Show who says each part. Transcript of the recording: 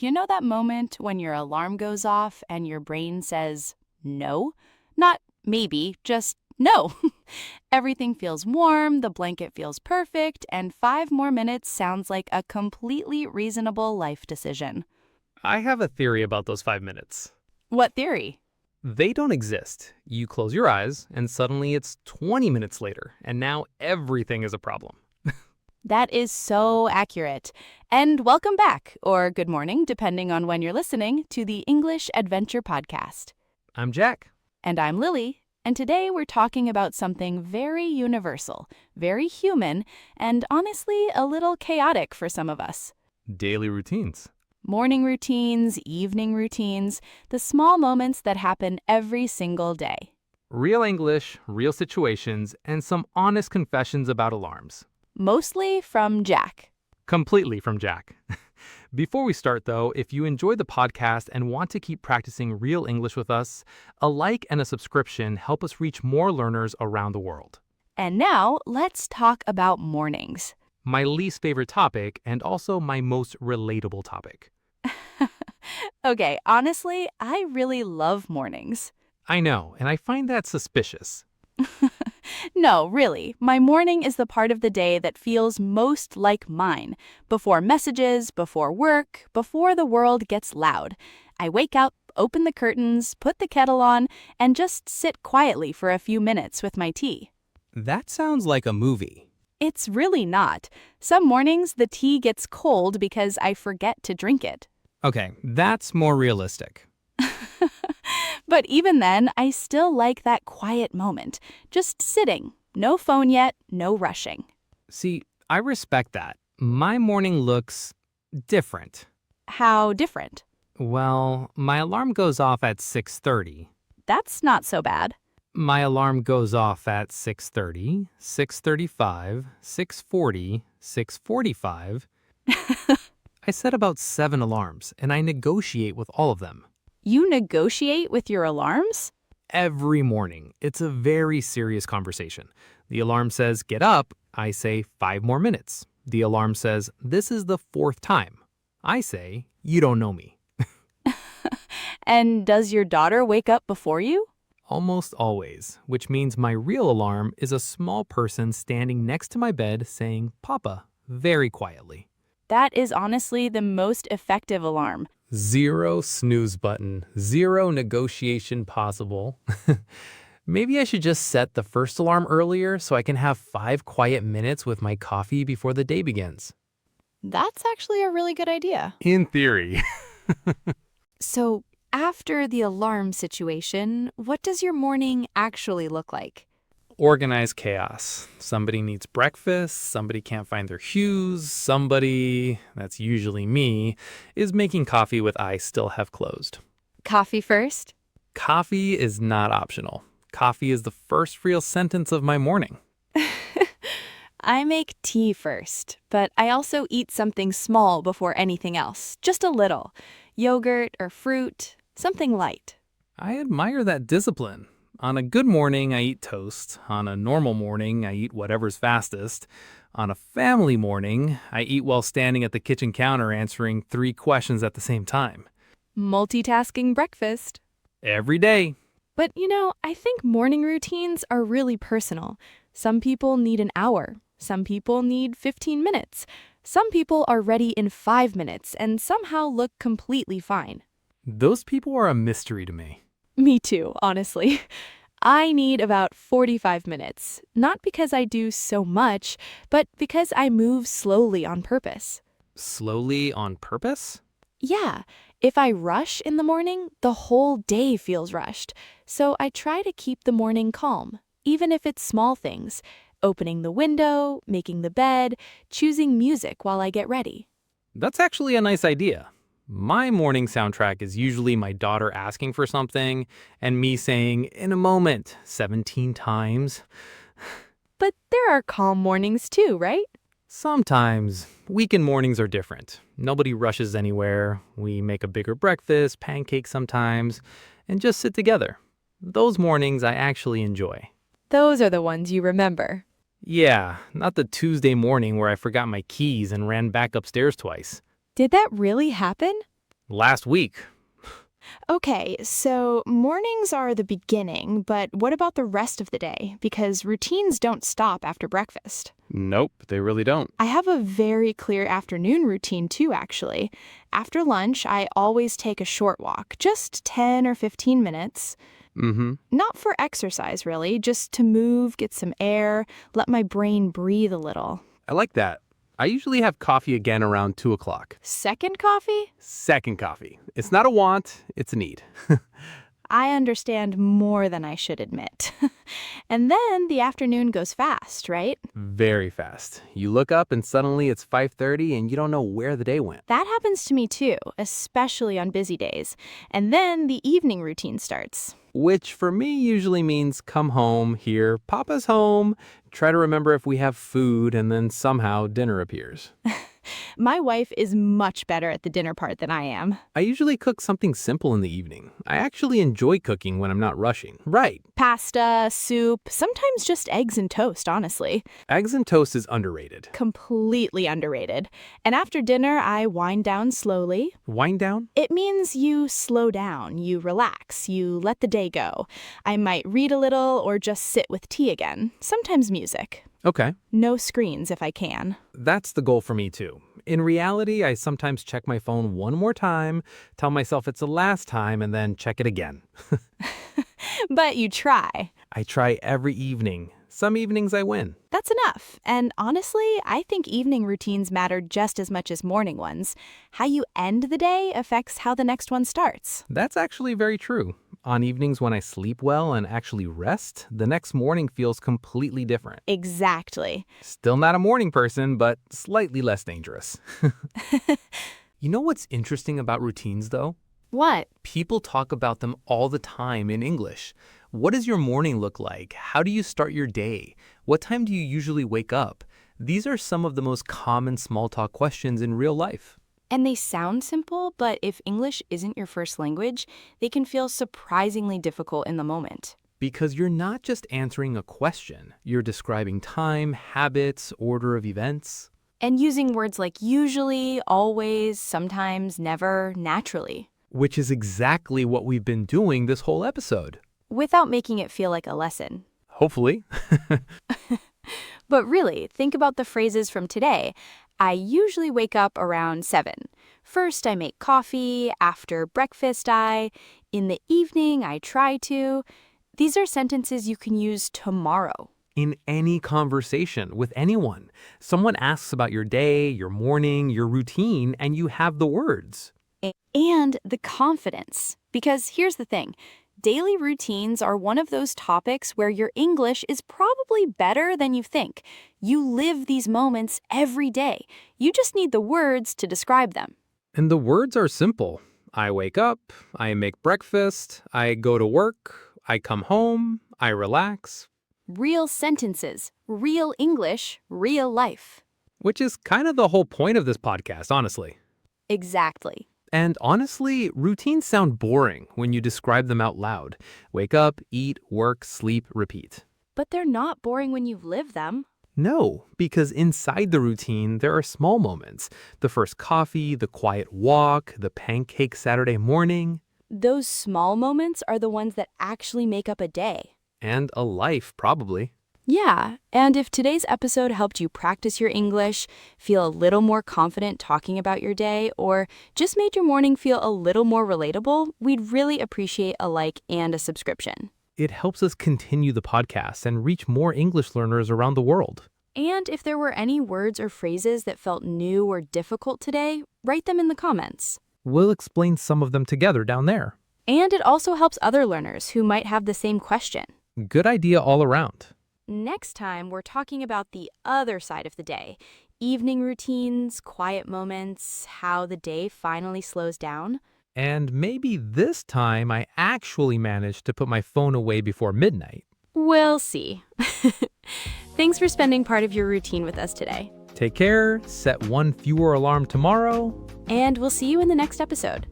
Speaker 1: You know that moment when your alarm goes off and your brain says, no? Not maybe, just no. Everything feels warm, the blanket feels perfect, and 5 more minutes sounds like a completely reasonable life decision.
Speaker 2: I have a theory about those 5 minutes.
Speaker 1: What theory?
Speaker 2: They don't exist. You close your eyes, and suddenly it's 20 minutes later, and now everything is a problem.
Speaker 1: That is so accurate. And welcome back, or good morning, depending on when you're listening, to the English Adventure Podcast.
Speaker 2: I'm Jack.
Speaker 1: And I'm Lily, and today we're talking about something very universal, very human, and honestly a little chaotic for some of us.
Speaker 2: Daily routines.
Speaker 1: Morning routines, evening routines, the small moments that happen every single day.
Speaker 2: Real English, real situations, and some honest confessions about alarms.
Speaker 1: Mostly from Jack.
Speaker 2: Completely from Jack. Before we start, though, if you enjoy the podcast and want to keep practicing real English with us, a like and a subscription help us reach more learners around the world.
Speaker 1: And now, let's talk about mornings.
Speaker 2: My least favorite topic and also my most relatable topic.
Speaker 1: Okay, honestly, I really love mornings.
Speaker 2: I know, and I find that suspicious.
Speaker 1: No, really, my morning is the part of the day that feels most like mine. Before messages, before work, before the world gets loud. I wake up, open the curtains, put the kettle on, and just sit quietly for a few minutes with my tea.
Speaker 3: That sounds like a movie.
Speaker 1: It's really not. Some mornings the tea gets cold because I forget to drink it.
Speaker 3: Okay, that's more realistic.
Speaker 1: But even then, I still like that quiet moment. Just sitting. No phone yet, no rushing.
Speaker 3: See, I respect that. My morning looks different.
Speaker 1: How different?
Speaker 3: Well, my alarm goes off at 6:30.
Speaker 1: That's not so bad.
Speaker 3: My alarm goes off at 6:30, 6:35, 6:40, 6:45. I set about 7 alarms, and I negotiate with all of them.
Speaker 1: You negotiate with your alarms?
Speaker 3: Every morning. It's a very serious conversation. The alarm says, get up. I say, 5 more minutes. The alarm says, this is the 4th time. I say, you don't know me.
Speaker 1: And does your daughter wake up before you?
Speaker 3: Almost always, which means my real alarm is a small person standing next to my bed saying, Papa, very quietly.
Speaker 1: That is honestly the most effective alarm.
Speaker 3: 0 snooze button, 0 negotiation possible. Maybe I should just set the first alarm earlier so I can have 5 quiet minutes with my coffee before the day begins.
Speaker 1: That's actually a really good idea.
Speaker 2: In theory.
Speaker 1: So, after the alarm situation, what does your morning actually look like?
Speaker 3: Organized chaos. Somebody needs breakfast, somebody can't find their shoes, somebody, that's usually me, is making coffee with eyes still half closed.
Speaker 1: Coffee first?
Speaker 3: Coffee is not optional. Coffee is the first real sentence of my morning.
Speaker 1: I make tea first, but I also eat something small before anything else, just a little. Yogurt or fruit, something light.
Speaker 3: I admire that discipline. On a good morning, I eat toast. On a normal morning, I eat whatever's fastest. On a family morning, I eat while standing at the kitchen counter answering 3 questions at the same time.
Speaker 1: Multitasking breakfast.
Speaker 3: Every day.
Speaker 1: But I think morning routines are really personal. Some people need an hour. Some people need 15 minutes. Some people are ready in 5 minutes and somehow look completely fine.
Speaker 3: Those people are a mystery to me.
Speaker 1: Me too, honestly. I need about 45 minutes, not because I do so much, but because I move slowly on purpose.
Speaker 3: Slowly on purpose?
Speaker 1: Yeah, if I rush in the morning, the whole day feels rushed. So I try to keep the morning calm, even if it's small things. Opening the window, making the bed, choosing music while I get ready.
Speaker 3: That's actually a nice idea. My morning soundtrack is usually my daughter asking for something and me saying, in a moment, 17 times.
Speaker 1: But there are calm mornings too, right?
Speaker 3: Sometimes. Weekend mornings are different. Nobody rushes anywhere. We make a bigger breakfast, pancakes sometimes, and just sit together. Those mornings I actually enjoy.
Speaker 1: Those are the ones you remember.
Speaker 3: Yeah, not the Tuesday morning where I forgot my keys and ran back upstairs twice.
Speaker 1: Did that really happen?
Speaker 3: Last week.
Speaker 4: Okay, so mornings are the beginning, but what about the rest of the day? Because routines don't stop after breakfast.
Speaker 3: Nope, they really don't.
Speaker 4: I have a very clear afternoon routine too, actually. After lunch, I always take a short walk, just 10 or 15 minutes.
Speaker 3: Mm-hmm.
Speaker 4: Not for exercise, really, just to move, get some air, let my brain breathe a little.
Speaker 3: I like that. I usually have coffee again around 2 o'clock.
Speaker 4: Second coffee?
Speaker 3: Second coffee. It's not a want, it's a need.
Speaker 4: I understand more than I should admit. And then the afternoon goes fast, right?
Speaker 3: Very fast. You look up and suddenly it's 5:30 and you don't know where the day went.
Speaker 4: That happens to me too, especially on busy days. And then the evening routine starts.
Speaker 3: Which for me usually means come home, hear Papa's home, try to remember if we have food, and then somehow dinner appears.
Speaker 4: My wife is much better at the dinner part than I am.
Speaker 3: I usually cook something simple in the evening. I actually enjoy cooking when I'm not rushing. Right.
Speaker 4: Pasta, soup, sometimes just eggs and toast, honestly.
Speaker 3: Eggs and toast is underrated.
Speaker 4: Completely underrated. And after dinner, I wind down slowly.
Speaker 3: Wind down?
Speaker 4: It means you slow down, you relax, you let the day go. I might read a little or just sit with tea again, sometimes music.
Speaker 3: Okay.
Speaker 4: No screens if I can.
Speaker 3: That's the goal for me too. In reality, I sometimes check my phone one more time, tell myself it's the last time, and then check it again.
Speaker 4: But you try.
Speaker 3: I try every evening. Some evenings I win.
Speaker 4: That's enough. And honestly, I think evening routines matter just as much as morning ones. How you end the day affects how the next one starts.
Speaker 3: That's actually very true. On evenings when I sleep well and actually rest, the next morning feels completely different.
Speaker 4: Exactly.
Speaker 3: Still not a morning person, but slightly less dangerous. You know what's interesting about routines, though?
Speaker 4: What?
Speaker 3: People talk about them all the time in English. What does your morning look like? How do you start your day? What time do you usually wake up? These are some of the most common small talk questions in real life.
Speaker 1: And they sound simple, but if English isn't your first language, they can feel surprisingly difficult in the moment.
Speaker 3: Because you're not just answering a question, you're describing time, habits, order of events.
Speaker 1: And using words like usually, always, sometimes, never, naturally.
Speaker 3: Which is exactly what we've been doing this whole episode.
Speaker 1: Without making it feel like a lesson.
Speaker 3: Hopefully.
Speaker 1: But really, think about the phrases from today. I usually wake up around 7. First, I make coffee. After breakfast, in the evening, I try to. These are sentences you can use tomorrow.
Speaker 3: In any conversation with anyone, someone asks about your day, your morning, your routine, and you have the words.
Speaker 1: And the confidence. Because here's the thing. Daily routines are one of those topics where your English is probably better than you think. You live these moments every day. You just need the words to describe them.
Speaker 3: And the words are simple. I wake up, I make breakfast, I go to work, I come home, I relax.
Speaker 1: Real sentences, real English, real life.
Speaker 3: Which is kind of the whole point of this podcast, honestly.
Speaker 1: Exactly.
Speaker 3: And honestly, routines sound boring when you describe them out loud. Wake up, eat, work, sleep, repeat.
Speaker 1: But they're not boring when you've lived them.
Speaker 3: No, because inside the routine, there are small moments. The first coffee, the quiet walk, the pancake Saturday morning.
Speaker 1: Those small moments are the ones that actually make up a day.
Speaker 3: And a life, probably.
Speaker 1: Yeah, and if today's episode helped you practice your English, feel a little more confident talking about your day, or just made your morning feel a little more relatable, we'd really appreciate a like and a subscription.
Speaker 3: It helps us continue the podcast and reach more English learners around the world.
Speaker 1: And if there were any words or phrases that felt new or difficult today, write them in the comments.
Speaker 3: We'll explain some of them together down there.
Speaker 1: And it also helps other learners who might have the same question.
Speaker 3: Good idea all around.
Speaker 1: Next time, we're talking about the other side of the day. Evening routines, quiet moments, how the day finally slows down.
Speaker 3: And maybe this time I actually managed to put my phone away before midnight.
Speaker 1: We'll see. Thanks for spending part of your routine with us today.
Speaker 3: Take care, set one fewer alarm tomorrow.
Speaker 1: And we'll see you in the next episode.